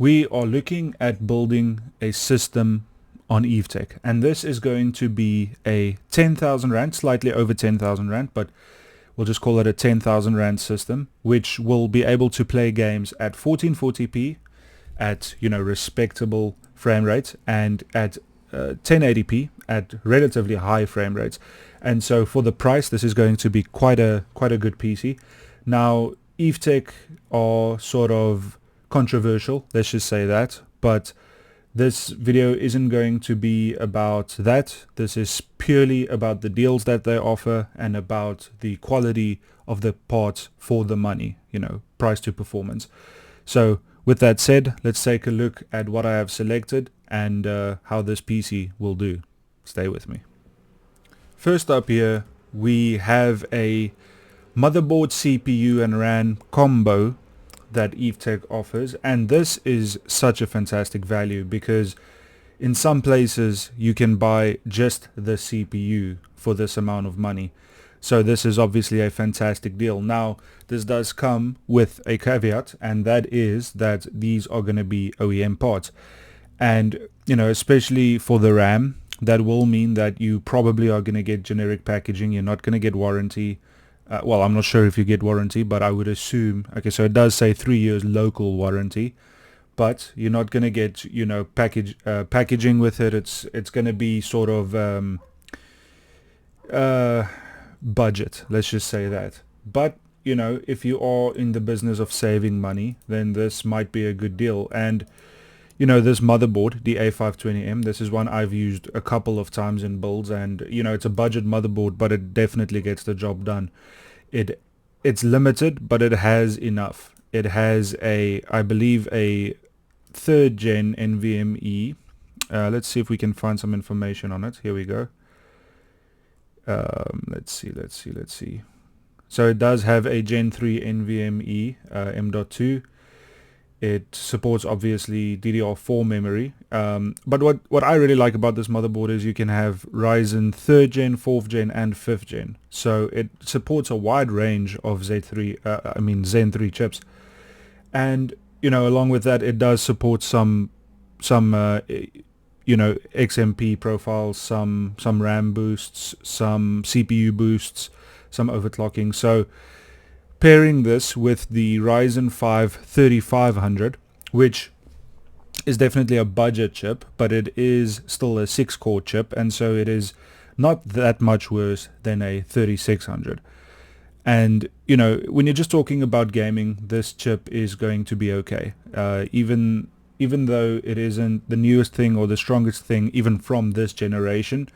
we are looking at building a system on Evetech, and this is going to be a 10,000 Rand, slightly over 10,000 Rand, but we'll just call it a 10,000 Rand system, which will be able to play games at 1440p at, respectable frame rates, and at 1080p at relatively high frame rates. And so for the price, this is going to be quite a good PC. Now, Evetech are sort of controversial, let's just say that, but this video isn't going to be about that. This is purely about the deals that they offer and about the quality of the parts for the money, price to performance. So with that said, let's take a look at what I have selected and how this PC will do. Stay with me. First up here, we have a motherboard, CPU and RAM combo that Evetech offers, and this is such a fantastic value because in some places you can buy just the CPU for this amount of money. So this is obviously a fantastic deal. Now, this does come with a caveat, and that is that these are going to be OEM parts. And, especially for the RAM, that will mean that you probably are going to get generic packaging. You're not going to get warranty. Well, I'm not sure if you get warranty, but I would assume, okay, so it does say 3 years local warranty, but you're not going to get, packaging with it. It's going to be sort of budget, let's just say that. But, if you are in the business of saving money, then this might be a good deal. And, this motherboard, the A520M, this is one I've used a couple of times in builds, and, it's a budget motherboard, but it definitely gets the job done. It's limited, but it has enough. It has I believe a 3rd gen NVMe. Let's see if we can find some information on it. Here we go. Let's see. So it does have a Gen 3 NVMe M.2. It supports obviously DDR4 memory. But what I really like about this motherboard is you can have Ryzen 3rd gen, 4th gen, and 5th gen. So it supports a wide range of Zen 3 chips. And along with that, it does support some XMP profiles, some RAM boosts, some CPU boosts, some overclocking. So pairing this with the Ryzen 5 3500, which is definitely a budget chip, but it is still a 6-core chip, and so it is not that much worse than a 3600. And when you're just talking about gaming, this chip is going to be okay. Even though it isn't the newest thing or the strongest thing, even from this generation,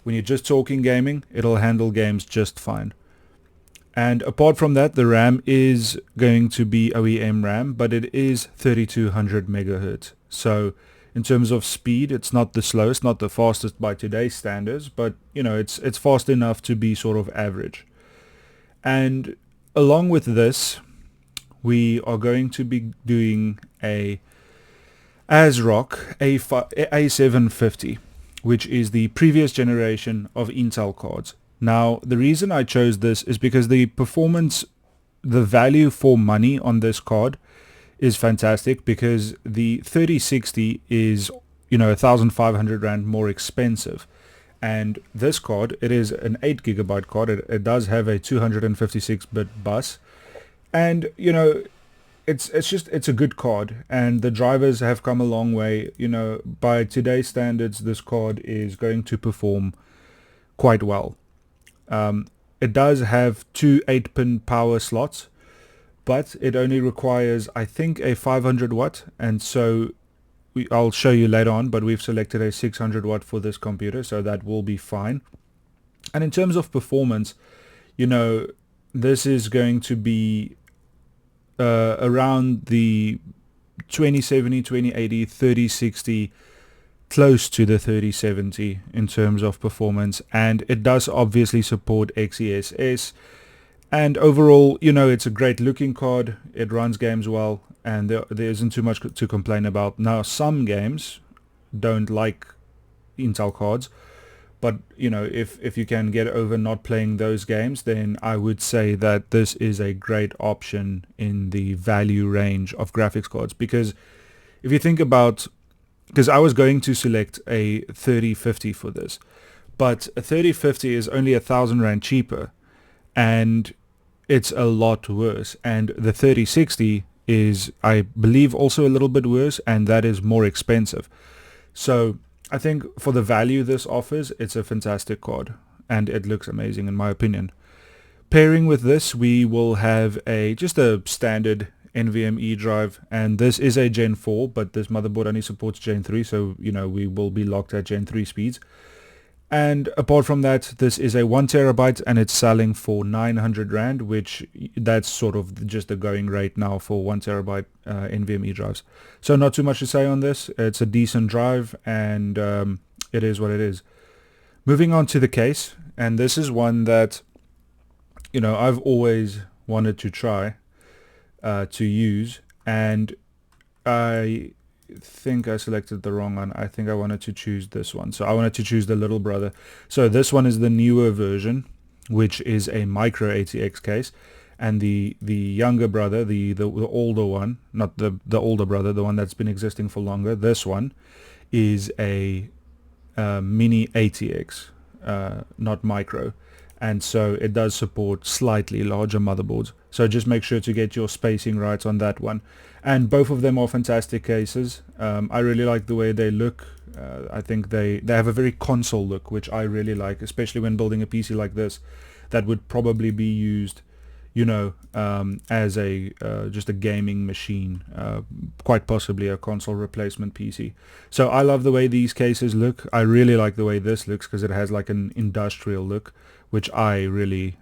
when you're just talking gaming, it'll handle games just fine. And apart from that, the RAM is going to be OEM RAM, but it is 3200 megahertz. So in terms of speed, it's not the slowest, not the fastest by today's standards, but it's fast enough to be sort of average. And along with this, we are going to be doing a ASRock A750, which is the previous generation of Intel cards. Now, the reason I chose this is because the performance, the value for money on this card is fantastic, because the 3060 is, 1,500 Rand more expensive. And this card, it is an 8 gigabyte card. It does have a 256-bit bus. And, it's a good card. And the drivers have come a long way. By today's standards, this card is going to perform quite well. It does have 2 8-pin power slots, but it only requires, I think, a 500 watt, and so I'll show you later on, but we've selected a 600 watt for this computer, so that will be fine. And in terms of performance, this is going to be around the 2070, 2080, 3060, close to the 3070 in terms of performance, and it does obviously support XeSS, and overall, it's a great looking card. It runs games well, and there isn't too much to complain about. Now, some games don't like Intel cards, but if you can get over not playing those games, then I would say that this is a great option in the value range of graphics cards, because if you think about, because I was going to select a 3050 for this, but a 3050 is only R1,000 cheaper, and it's a lot worse. And the 3060 is, I believe, also a little bit worse, and that is more expensive. So I think for the value this offers, it's a fantastic card, and it looks amazing in my opinion. Pairing with this, we will have just a standard NVMe drive, and this is a Gen 4, but this motherboard only supports Gen 3, so we will be locked at Gen 3 speeds. And apart from that, this is a 1 terabyte, and it's selling for 900 Rand, which that's sort of just the going rate now for 1 terabyte NVMe drives. So not too much to say on this. It's a decent drive, and it is what it is. Moving on to the case, and this is one that I've always wanted to try to use, and I think I selected the wrong one. I think I wanted to choose this one. So I wanted to choose the little brother. So this one is the newer version, which is a micro ATX case, and the younger brother, the older one, not the older brother, the one that's been existing for longer, this one is a mini ATX, not micro. And so it does support slightly larger motherboards. So just make sure to get your spacing right on that one. And both of them are fantastic cases. I really like the way they look. I think they have a very console look, which I really like, especially when building a PC like this that would probably be used, as just a gaming machine, quite possibly a console replacement PC. So I love the way these cases look. I really like the way this looks because it has like an industrial look, which I really,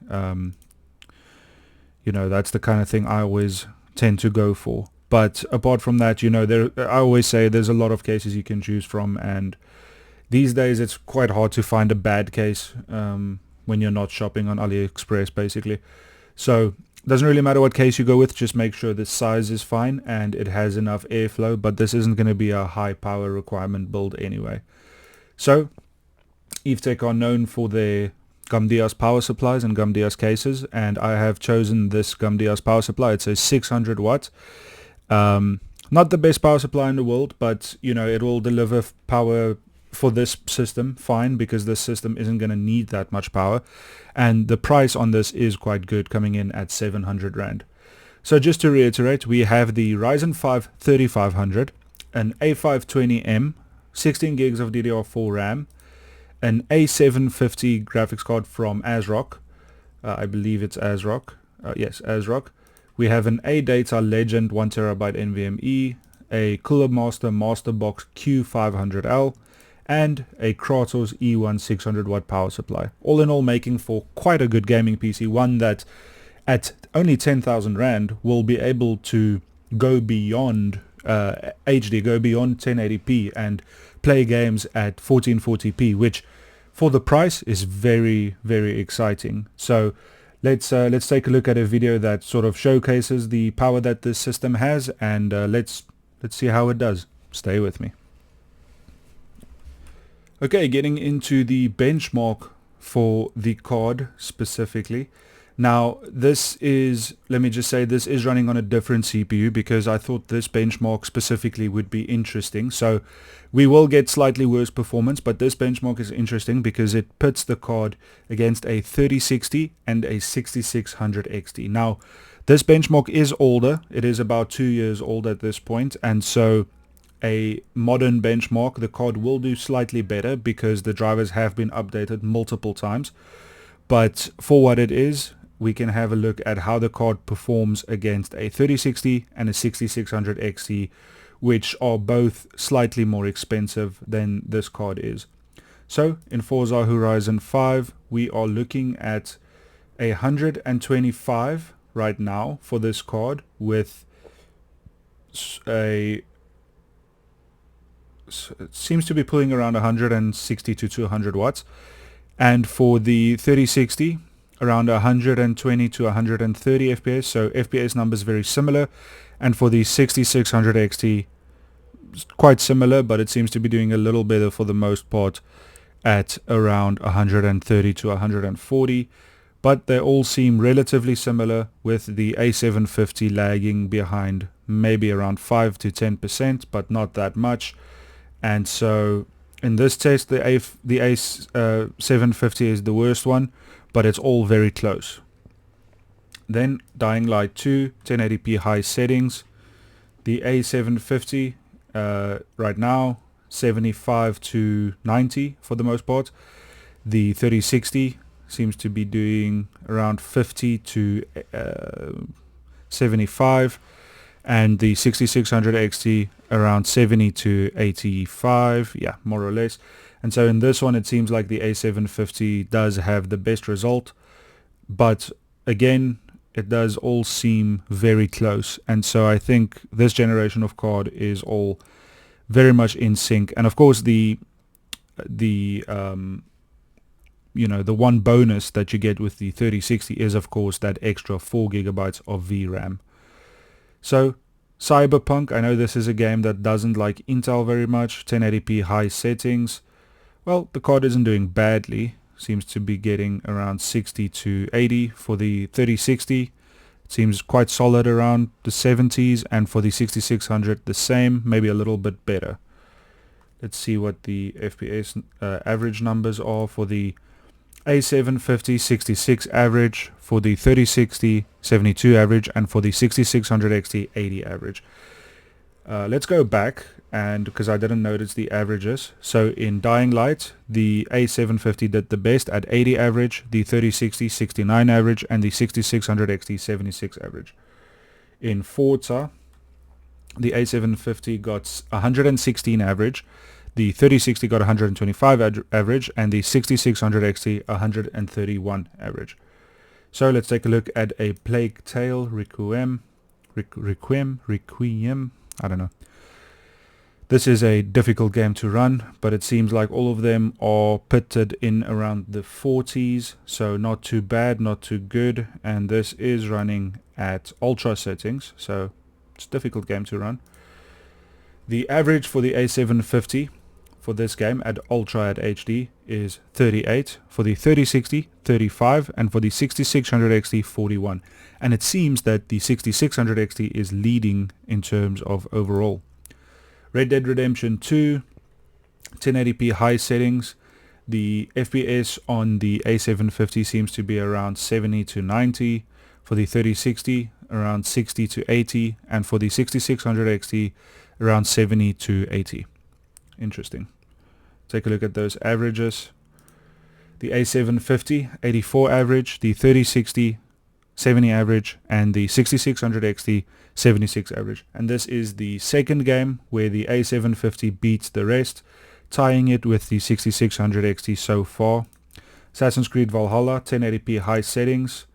that's the kind of thing I always tend to go for. But apart from that, I always say there's a lot of cases you can choose from, and these days it's quite hard to find a bad case when you're not shopping on AliExpress, basically. So it doesn't really matter what case you go with, just make sure the size is fine and it has enough airflow, but this isn't going to be a high power requirement build anyway. So Evetech are known for their GumDias power supplies and GumDias cases, and I have chosen this GumDias power supply. It's a 600 watt. Not the best power supply in the world, but it will deliver power for this system fine, because this system isn't going to need that much power, and the price on this is quite good, coming in at 700 Rand. So just to reiterate, we have the Ryzen 5 3500, an A520M, 16 gigs of DDR4 RAM, an A750 graphics card from ASRock. I believe it's ASRock. Yes, ASRock. We have an AData Legend 1 terabyte NVMe, a Cooler Master Masterbox Q500L, and a Kratos E1 600 watt power supply. All in all, making for quite a good gaming PC, one that at only 10,000 Rand will be able to go beyond HD, go beyond 1080p and play games at 1440p, which for the price is very, very exciting. So let's take a look at a video that sort of showcases the power that this system has, and let's see how it does. Stay with me. Okay, getting into the benchmark for the card specifically. Now this is, let me just say, this is running on a different CPU because I thought this benchmark specifically would be interesting. So we will get slightly worse performance, but this benchmark is interesting because it pits the card against a 3060 and a 6600 XT. Now this benchmark is older. It is about 2 years old at this point, and so a modern benchmark, the card will do slightly better because the drivers have been updated multiple times. But for what it is, we can have a look at how the card performs against a 3060 and a 6600 XT, which are both slightly more expensive than this card is. So in Forza Horizon 5, we are looking at 125 right now for this card, with it seems to be pulling around 160 to 200 watts, and for the 3060 around 120 to 130 FPS, so FPS numbers very similar, and for the 6600 XT quite similar, but it seems to be doing a little better for the most part at around 130 to 140, but they all seem relatively similar, with the A750 lagging behind maybe around 5 to 10%, but not that much. And so in this test, the A750 is the worst one, but it's all very close. Then Dying Light 2, 1080p high settings. The A750 right now 75 to 90 for the most part. The 3060 seems to be doing around 50 to 75, and the 6600 XT around 70 to 85, yeah, more or less. And so in this one it seems like the A750 does have the best result, but again it does all seem very close. And so I think this generation of card is all very much in sync. And of course the one bonus that you get with the 3060 is of course that extra 4 gigabytes of VRAM. So Cyberpunk, I know this is a game that doesn't like Intel very much. 1080p high settings. Well, the card isn't doing badly. Seems to be getting around 60 to 80 for the 3060. It seems quite solid around the 70s, and for the 6600 the same, maybe a little bit better. Let's see what the FPS average numbers are for the A750, 66 average, for the 3060, 72 average, and for the 6600 XT, 80 average. Let's go back, and because I didn't notice the averages. So in Dying Light, the A750 did the best at 80 average, the 3060 69 average, and the 6600 XT 76 average. In Forza, the A750 got 116 average, the 3060 got 125 average, and the 6600 XT 131 average. So let's take a look at a Plague Tale Requiem, I don't know. This is a difficult game to run, but it seems like all of them are pitted in around the 40s, so not too bad, not too good. And this is running at ultra settings, so it's a difficult game to run. The average for the A750 for this game at ultra at HD is 38, for the 3060 35, and for the 6600 XT 41. And it seems that the 6600 XT is leading in terms of overall. Red Dead Redemption 2, 1080p high settings. The FPS on the A750 seems to be around 70 to 90, for the 3060 around 60 to 80, and for the 6600 XT around 70 to 80. Interesting. Take a look at those averages. The A750 84 average, the 3060 70 average, and the 6600 XT 76 average. And this is the second game where the A750 beats the rest, tying it with the 6600 XT so far. Assassin's Creed Valhalla, 1080p high settings.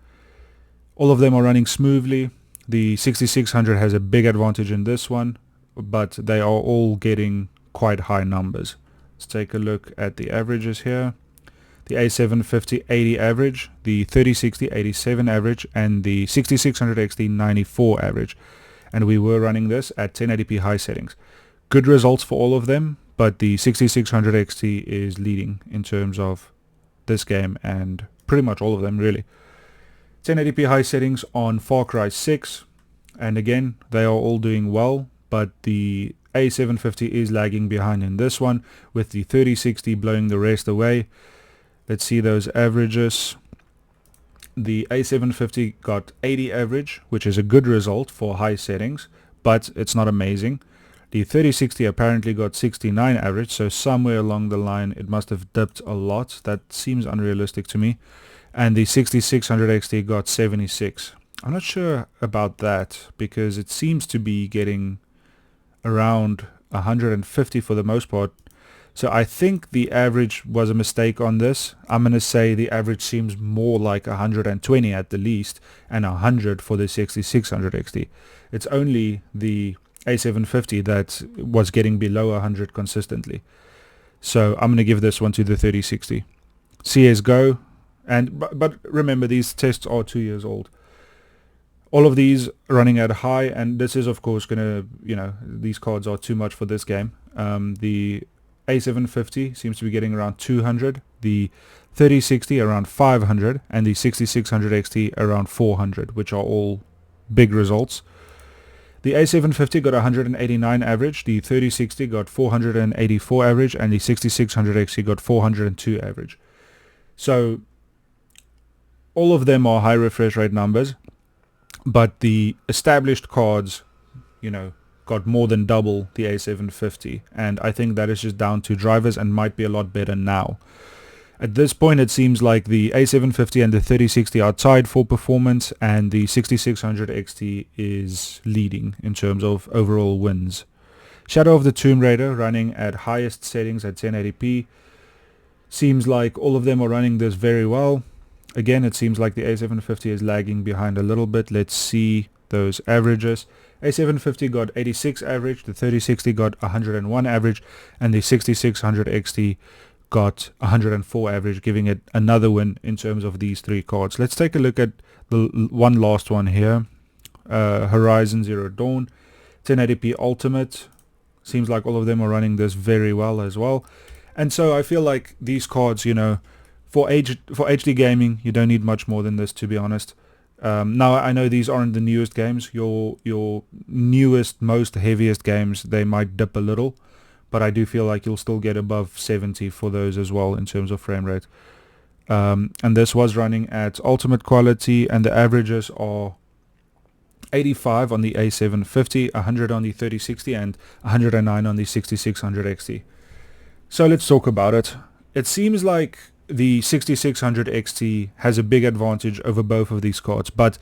All of them are running smoothly. The 6600 has a big advantage in this one, but they are all getting quite high numbers. Let's take a look at the averages here. The A750 80 average, the 3060 87 average, and the 6600 XT 94 average. And we were running this at 1080p high settings. Good results for all of them, but the 6600 XT is leading in terms of this game and pretty much all of them really. 1080p high settings on Far Cry 6, and again they are all doing well, but the A750 is lagging behind in this one, with the 3060 blowing the rest away. Let's see those averages. The A750 got 80 average, which is a good result for high settings, but it's not amazing. The 3060 apparently got 69 average, so somewhere along the line it must have dipped a lot. That seems unrealistic to me. And the 6600 XT got 76. I'm not sure about that, because it seems to be getting around 150 for the most part. So I think the average was a mistake on this. I'm going to say the average seems more like 120 at the least, and 100 for the 6600 XT. It's only the A750 that was getting below 100 consistently. So I'm going to give this one to the 3060. CSGO, but remember, these tests are 2 years old. All of these running at high, and this is of course going to, these cards are too much for this game. The A750 seems to be getting around 200, the 3060 around 500, and the 6600 XT around 400, which are all big results. The A750 got 189 average, the 3060 got 484 average, and the 6600XT got 402 average. So all of them are high refresh rate numbers, but the established cards, got more than double the A750, and I think that is just down to drivers and might be a lot better now. At this point, it seems like the A750 and the 3060 are tied for performance, and the 6600 XT is leading in terms of overall wins. Shadow of the Tomb Raider running at highest settings at 1080p. Seems like all of them are running this very well. Again, it seems like the A750 is lagging behind a little bit. Let's see those averages. A750 got 86 average, the 3060 got 101 average, and the 6600 XT got 104 average, giving it another win in terms of these three cards. Let's take a look at the one last one here. Horizon Zero Dawn, 1080p Ultimate. Seems like all of them are running this very well as well. And so I feel like these cards, for HD gaming, you don't need much more than this, to be honest. Now, I know these aren't the newest games. Your newest, most heaviest games, they might dip a little, but I do feel like you'll still get above 70 for those as well in terms of frame rate. And this was running at ultimate quality, and the averages are 85 on the A750, 100 on the 3060, and 109 on the 6600 XT. So let's talk about it. It seems like the 6600 XT has a big advantage over both of these cards, but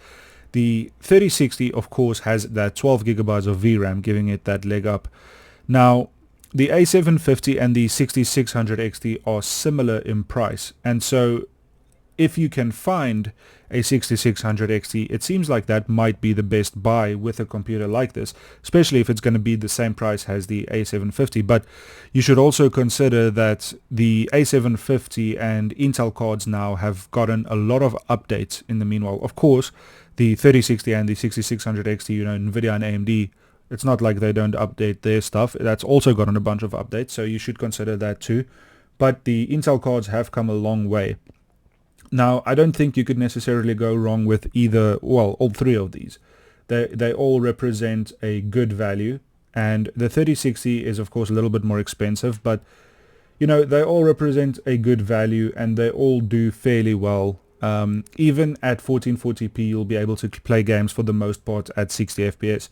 the 3060 of course has that 12 gigabytes of VRAM, giving it that leg up. Now, the A750 and the 6600 XT are similar in price, and so if you can find a 6600 XT, it seems like that might be the best buy with a computer like this, especially if it's going to be the same price as the A750. But you should also consider that the A750 and Intel cards now have gotten a lot of updates in the meanwhile. Of course, the 3060 and the 6600 XT, NVIDIA and AMD, it's not like they don't update their stuff. That's also gotten a bunch of updates, so you should consider that too. But the Intel cards have come a long way. Now, I don't think you could necessarily go wrong with all three of these. They all represent a good value, and the 3060 is of course a little bit more expensive, but they all represent a good value and they all do fairly well. Even at 1440p, you'll be able to play games for the most part at 60 FPS.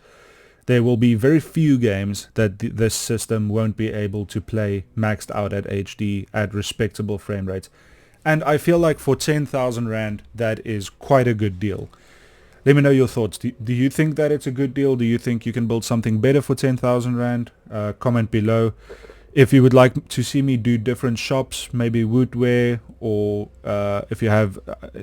There will be very few games that this system won't be able to play maxed out at HD at respectable frame rates. And I feel like for 10,000 Rand, that is quite a good deal. Let me know your thoughts. Do you think that it's a good deal? Do you think you can build something better for 10,000 Rand? Comment below. If you would like to see me do different shops, maybe Woodware, or if you have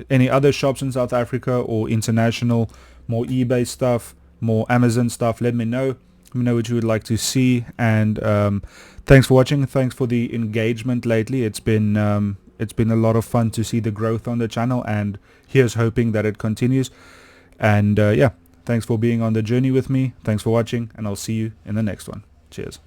any other shops in South Africa or international, more eBay stuff, more Amazon stuff, let me know. Let me know what you would like to see. And thanks for watching. Thanks for the engagement lately. It's been a lot of fun to see the growth on the channel, and here's hoping that it continues. And thanks for being on the journey with me. Thanks for watching, and I'll see you in the next one. Cheers.